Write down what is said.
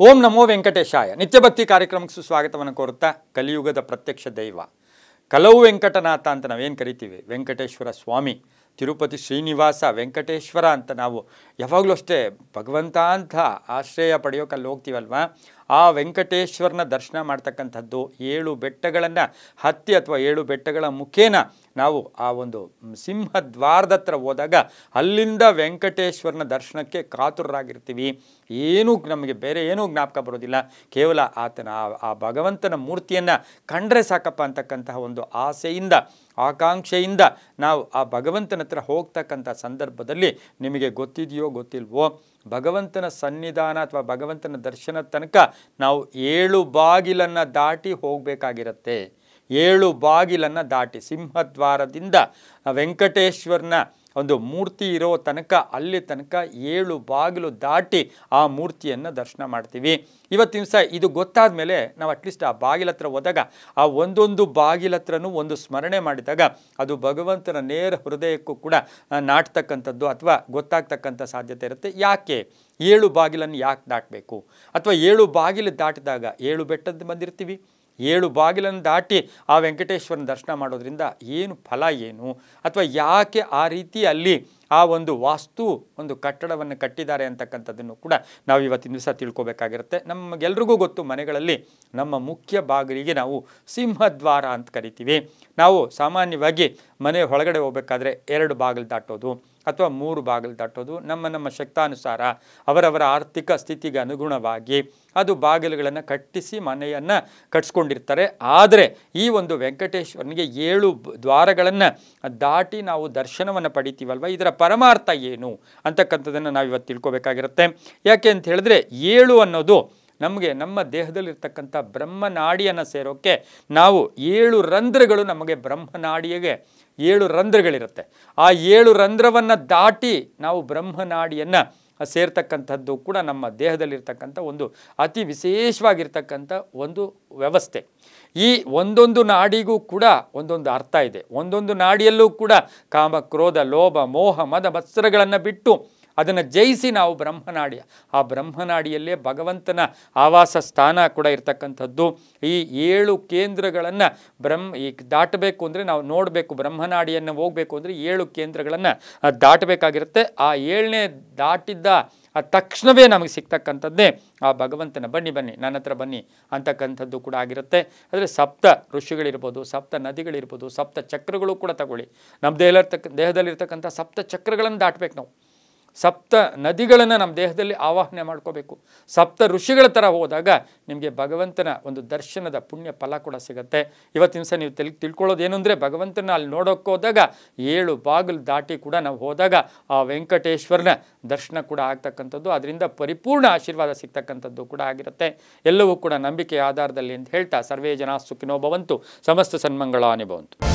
ಓಂ ನಮೋ ವೆಂಕಟೇಶಾಯ. ನಿತ್ಯಭಕ್ತಿ ಕಾರ್ಯಕ್ರಮಕ್ಕೆ ಸುಸ್ವಾಗತವನ್ನು ಕೋರುತ್ತಾ, ಕಲಿಯುಗದ ಪ್ರತ್ಯಕ್ಷ ದೈವ ಕಲವು ವೆಂಕಟನಾಥ ಅಂತ ನಾವೇನು ಕರಿತೀವಿ, ವೆಂಕಟೇಶ್ವರ ಸ್ವಾಮಿ, ತಿರುಪತಿ ಶ್ರೀನಿವಾಸ ವೆಂಕಟೇಶ್ವರ ಅಂತ ನಾವು ಯಾವಾಗಲೂ ಅಷ್ಟೇ ಭಗವಂತ ಅಂತ ಆಶ್ರಯ ಪಡೆಯೋಕೆ ಅಲ್ಲಿ ಹೋಗ್ತೀವಲ್ವ, ಆ ವೆಂಕಟೇಶ್ವರನ ದರ್ಶನ ಮಾಡ್ತಕ್ಕಂಥದ್ದು 7 ಬೆಟ್ಟಗಳನ್ನು ಹತ್ತಿ ಅಥವಾ 7 ಬೆಟ್ಟಗಳ ಮುಖೇನ ನಾವು ಆ ಒಂದು ಸಿಂಹದ್ವಾರದ ಹತ್ರ ಹೋದಾಗ ಅಲ್ಲಿಂದ ವೆಂಕಟೇಶ್ವರನ ದರ್ಶನಕ್ಕೆ ಕಾತುರರಾಗಿರ್ತೀವಿ. ಏನೂ ನಮಗೆ ಬೇರೆ ಏನೂ ಜ್ಞಾಪಕ ಬರೋದಿಲ್ಲ, ಕೇವಲ ಆತನ ಆ ಭಗವಂತನ ಮೂರ್ತಿಯನ್ನು ಕಂಡ್ರೆ ಸಾಕಪ್ಪ ಅಂತಕ್ಕಂತಹ ಒಂದು ಆಸೆಯಿಂದ ಆಕಾಂಕ್ಷೆಯಿಂದ ನಾವು ಆ ಭಗವಂತನ ಹತ್ರ ಹೋಗ್ತಕ್ಕಂಥ ಸಂದರ್ಭದಲ್ಲಿ ನಿಮಗೆ ಗೊತ್ತಿದೆಯೋ ಗೊತ್ತಿಲ್ವೋ, ಭಗವಂತನ ಸನ್ನಿಧಾನ ಅಥವಾ ಭಗವಂತನ ದರ್ಶನ ತನಕ ನಾವು 7 ಬಾಗಿಲನ್ನು ದಾಟಿ ಹೋಗಬೇಕಾಗಿರುತ್ತೆ. 7 ಬಾಗಿಲನ್ನು ದಾಟಿ ಸಿಂಹದ್ವಾರದಿಂದ ವೆಂಕಟೇಶ್ವರನ ಒಂದು ಮೂರ್ತಿ ಇರೋ ತನಕ ಅಲ್ಲಿ ತನಕ 7 ಬಾಗಿಲು ದಾಟಿ ಆ ಮೂರ್ತಿಯನ್ನು ದರ್ಶನ ಮಾಡ್ತೀವಿ. ಇವತ್ತಿನ ದಿವಸ ಇದು ಗೊತ್ತಾದ ಮೇಲೆ ನಾವು ಅಟ್ಲೀಸ್ಟ್ ಆ ಬಾಗಿಲ ಹತ್ರ ಹೋದಾಗ ಆ ಒಂದೊಂದು ಬಾಗಿಲ ಹತ್ರನೂ ಒಂದು ಸ್ಮರಣೆ ಮಾಡಿದಾಗ ಅದು ಭಗವಂತನ ನೇರ ಹೃದಯಕ್ಕೂ ಕೂಡ ನಾಟ್ತಕ್ಕಂಥದ್ದು ಅಥವಾ ಗೊತ್ತಾಗ್ತಕ್ಕಂಥ ಸಾಧ್ಯತೆ ಇರುತ್ತೆ. ಯಾಕೆ 7 ಬಾಗಿಲನ್ನು ಯಾಕೆ ದಾಟಬೇಕು, ಅಥವಾ 7 ಬಾಗಿಲು ದಾಟಿದಾಗ 7 ಬೆಟ್ಟದ ಬಂದಿರ್ತೀವಿ, 7 ಬಾಗಿಲನ್ನು ದಾಟಿ ಆ ವೆಂಕಟೇಶ್ವರನ ದರ್ಶನ ಮಾಡೋದ್ರಿಂದ ಏನು ಫಲ ಏನು, ಅಥವಾ ಯಾಕೆ ಆ ರೀತಿ ಅಲ್ಲಿ ಆ ಒಂದು ವಾಸ್ತು ಒಂದು ಕಟ್ಟಡವನ್ನು ಕಟ್ಟಿದ್ದಾರೆ ಅಂತಕ್ಕಂಥದ್ದನ್ನು ಕೂಡ ನಾವು ಇವತ್ತಿನ ದಿವಸ ತಿಳ್ಕೊಬೇಕಾಗಿರುತ್ತೆ. ನಮಗೆಲ್ರಿಗೂ ಗೊತ್ತು, ಮನೆಗಳಲ್ಲಿ ನಮ್ಮ ಮುಖ್ಯ ಬಾಗಿಲಿಗೆ ನಾವು ಸಿಂಹದ್ವಾರ ಅಂತ ಕರಿತೀವಿ. ನಾವು ಸಾಮಾನ್ಯವಾಗಿ ಮನೆ ಒಳಗಡೆ ಹೋಗಬೇಕಾದ್ರೆ 2 ಬಾಗಿಲು ದಾಟೋದು ಅಥವಾ 3 ಬಾಗಿಲು ದಾಟೋದು, ನಮ್ಮ ಶಕ್ತಾನುಸಾರ ಅವರವರ ಆರ್ಥಿಕ ಸ್ಥಿತಿಗೆ ಅನುಗುಣವಾಗಿ ಅದು ಬಾಗಿಲುಗಳನ್ನು ಕಟ್ಟಿಸಿ ಮನೆಯನ್ನು ಕಟ್ಸ್ಕೊಂಡಿರ್ತಾರೆ. ಆದರೆ ಈ ಒಂದು ವೆಂಕಟೇಶ್ವರನಿಗೆ 7 ದ್ವಾರಗಳನ್ನು ದಾಟಿ ನಾವು ದರ್ಶನವನ್ನು ಪಡಿತೀವಲ್ವ, ಇದರ ಪರಮಾರ್ಥ ಏನು ಅಂತಕ್ಕಂಥದ್ದನ್ನು ನಾವು ಇವತ್ತು ತಿಳ್ಕೊಬೇಕಾಗಿರುತ್ತೆ. ಯಾಕೆ ಅಂತ ಹೇಳಿದ್ರೆ 7 ಅನ್ನೋದು ನಮಗೆ ನಮ್ಮ ದೇಹದಲ್ಲಿರ್ತಕ್ಕಂಥ ಬ್ರಹ್ಮನಾಡಿಯನ್ನು ಸೇರೋಕ್ಕೆ ನಾವು 7 ರಂಧ್ರಗಳು, ನಮಗೆ ಬ್ರಹ್ಮನಾಡಿಗೆ 7 ರಂಧ್ರಗಳಿರುತ್ತೆ. ಆ 7 ರಂಧ್ರವನ್ನು ದಾಟಿ ನಾವು ಬ್ರಹ್ಮನಾಡಿಯನ್ನು ಸೇರ್ತಕ್ಕಂಥದ್ದು ಕೂಡ ನಮ್ಮ ದೇಹದಲ್ಲಿರ್ತಕ್ಕಂಥ ಒಂದು ಅತಿ ವಿಶೇಷವಾಗಿರ್ತಕ್ಕಂಥ ಒಂದು ವ್ಯವಸ್ಥೆ. ಈ ಒಂದೊಂದು ನಾಡಿಗೂ ಕೂಡ ಒಂದೊಂದು ಅರ್ಥ ಇದೆ. ಒಂದೊಂದು ನಾಡಿಯಲ್ಲೂ ಕೂಡ ಕಾಮ, ಕ್ರೋಧ, ಲೋಭ, ಮೋಹ, ಮದ, ಮತ್ಸರಗಳನ್ನು ಬಿಟ್ಟು ಅದನ್ನು ಜಯಿಸಿ ನಾವು ಬ್ರಹ್ಮನಾಡಿ, ಆ ಬ್ರಹ್ಮನಾಡಿಯಲ್ಲೇ ಭಗವಂತನ ಆವಾಸ ಸ್ಥಾನ ಕೂಡ ಇರ್ತಕ್ಕಂಥದ್ದು. ಈ 7 ಕೇಂದ್ರಗಳನ್ನು ಈಗ ದಾಟಬೇಕು ಅಂದರೆ ನಾವು ನೋಡಬೇಕು, ಬ್ರಹ್ಮನಾಡಿಯನ್ನು ಹೋಗಬೇಕು ಅಂದರೆ 7 ಕೇಂದ್ರಗಳನ್ನು ದಾಟಬೇಕಾಗಿರುತ್ತೆ. ಆ 7ನೇ ದಾಟಿದ್ದ ಆ ತಕ್ಷಣವೇ ನಮಗೆ ಸಿಗ್ತಕ್ಕಂಥದ್ದೇ ಆ ಭಗವಂತನ ಬನ್ನಿ ನನ್ನ ಹತ್ರ ಬನ್ನಿ ಅಂತಕ್ಕಂಥದ್ದು ಕೂಡ ಆಗಿರುತ್ತೆ. ಆದರೆ ಸಪ್ತ ಋಷಿಗಳಿರ್ಬೋದು, ಸಪ್ತ ನದಿಗಳಿರ್ಬೋದು, ಸಪ್ತ ಚಕ್ರಗಳು ಕೂಡ ತಗೊಳ್ಳಿ, ನಮ್ಮ ದೇಹದಲ್ಲಿರ್ತಕ್ಕಂಥ ಸಪ್ತ ಚಕ್ರಗಳನ್ನು ದಾಟಬೇಕು. ನಾವು ಸಪ್ತ ನದಿಗಳನ್ನು ನಮ್ಮ ದೇಹದಲ್ಲಿ ಆವಾಹನೆ ಮಾಡ್ಕೋಬೇಕು. ಸಪ್ತ ಋಷಿಗಳ ಥರ ಹೋದಾಗ ನಿಮಗೆ ಭಗವಂತನ ಒಂದು ದರ್ಶನದ ಪುಣ್ಯ ಫಲ ಕೂಡ ಸಿಗುತ್ತೆ. ಇವತ್ತಿನ ದಿವಸ ನೀವು ತಿಳ್ಕೊಳ್ಳೋದೇನು ಅಂದರೆ, ಭಗವಂತನ ಅಲ್ಲಿ ನೋಡೋಕ್ಕೆ ಹೋದಾಗ 7 ಬಾಗಿಲು ದಾಟಿ ಕೂಡ ನಾವು ಹೋದಾಗ ಆ ವೆಂಕಟೇಶ್ವರನ ದರ್ಶನ ಕೂಡ ಆಗ್ತಕ್ಕಂಥದ್ದು, ಅದರಿಂದ ಪರಿಪೂರ್ಣ ಆಶೀರ್ವಾದ ಸಿಗ್ತಕ್ಕಂಥದ್ದು ಕೂಡ ಆಗಿರುತ್ತೆ. ಎಲ್ಲವೂ ಕೂಡ ನಂಬಿಕೆಯ ಆಧಾರದಲ್ಲಿ ಅಂತ ಹೇಳ್ತಾ, ಸರ್ವೇ ಜನ ಸುಖಿನೋ ಭವಂತು, ಸಮಸ್ತ ಸನ್ಮಂಗಳಾನಿ ಭವಂತು.